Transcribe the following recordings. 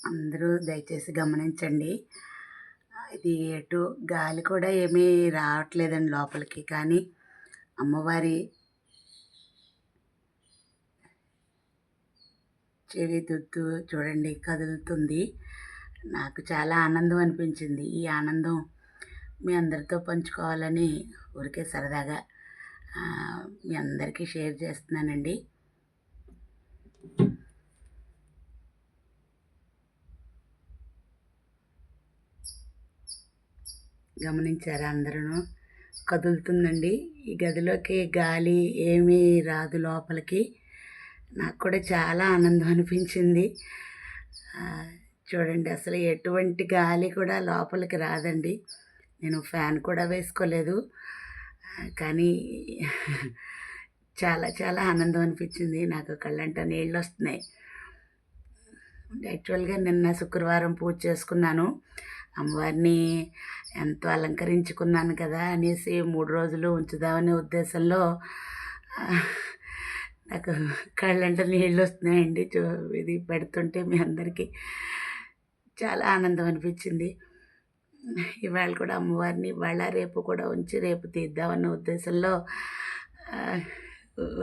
అందరూ దయచేసి గమనించండి. ఇది ఎటు గాలి కూడా ఏమీ రావట్లేదండి లోపలికి. కానీ అమ్మవారి చెవి దుద్దు చూడండి కదులుతుంది. నాకు చాలా ఆనందం అనిపించింది. ఈ ఆనందం మీ అందరితో పంచుకోవాలని ఊరికే సరదాగా మీ అందరికీ షేర్ చేస్తున్నానండి. గమనించారా అందరూ? కదులుతుందండి. ఈ గదిలోకి గాలి ఏమీ రాదు లోపలికి. నాకు కూడా చాలా ఆనందం అనిపించింది. చూడండి అసలు ఎటువంటి గాలి కూడా లోపలికి రాదండి. నేను ఫ్యాన్ కూడా వేసుకోలేదు. కానీ చాలా చాలా ఆనందం అనిపించింది. నాకు కళ్ళంట నీళ్ళు వస్తున్నాయి. యాక్చువల్గా నిన్న శుక్రవారం పూజ చేసుకున్నాను. అమ్మవారిని ఎంతో అలంకరించుకున్నాను కదా అనేసి 3 రోజులు ఉంచుదామనే ఉద్దేశంలో నాకు కళ్ళంట నీళ్ళు వస్తున్నాయండి. ఇది పెడుతుంటే మీ అందరికీ చాలా ఆనందం అనిపించింది. ఇవాళ కూడా అమ్మవారిని ఇవాళ రేపు కూడా ఉంచి రేపు తీద్దామన్న ఉద్దేశంలో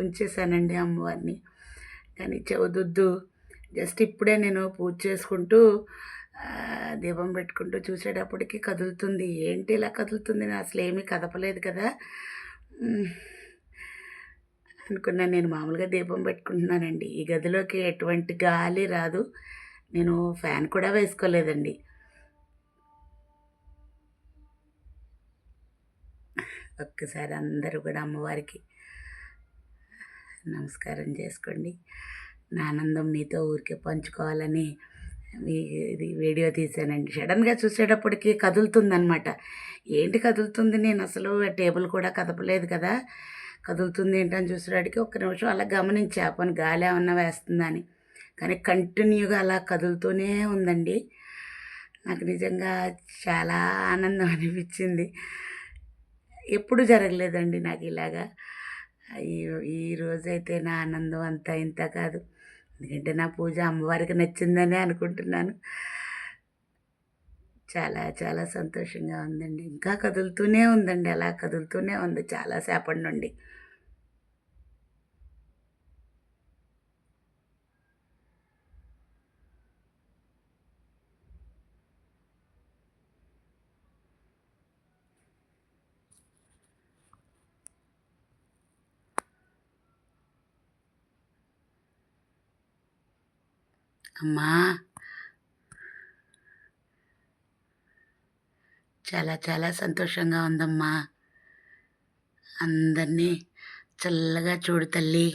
ఉంచేసానండి అమ్మవారిని. కానీ చెవుదుద్దు జస్ట్ ఇప్పుడే నేను పూజ చేసుకుంటూ దీపం పెట్టుకుంటూ చూసేటప్పటికి కదులుతుంది. ఏంటి ఇలా కదులుతుంది, నేను అసలు ఏమీ కదపలేదు కదా అనుకున్నాను. నేను మామూలుగా దీపం పెట్టుకుంటున్నానండి. ఈ గదిలోకి ఎటువంటి గాలి రాదు. నేను ఫ్యాన్ కూడా వేసుకోలేదండి. ఒక్కసారి అందరూ కూడా అమ్మవారికి నమస్కారం చేసుకోండి. నా ఆనందం మీతో ఊరికే పంచుకోవాలని ఇది వీడియో తీసానండి. సడన్గా చూసేటప్పటికి కదులుతుందనమాట. ఏంటి కదులుతుంది, నేను అసలు టేబుల్ కూడా కదపలేదు కదా, కదులుతుంది ఏంటని చూసేటప్పటికి ఒక్క నిమిషం అలా గమనించా, పని గాలి ఏమన్నా వేస్తుందని. కానీ కంటిన్యూగా అలా కదులుతూనే ఉందండి. నాకు నిజంగా చాలా ఆనందం అనిపించింది. ఎప్పుడు జరగలేదండి నాకు ఇలాగా. ఈరోజైతే నా ఆనందం అంతా ఇంత కాదు. ఎందుకంటే నా పూజ అమ్మవారికి నచ్చిందనే అనుకుంటున్నాను. చాలా చాలా సంతోషంగా ఉందండి. ఇంకా కదులుతూనే ఉందండి, అలా కదులుతూనే ఉంది చాలాసేపటి నుండి. అమ్మా, చాలా చాలా సంతోషంగా ఉందమ్మా. అందరినీ చల్లగా చూడు తల్లి.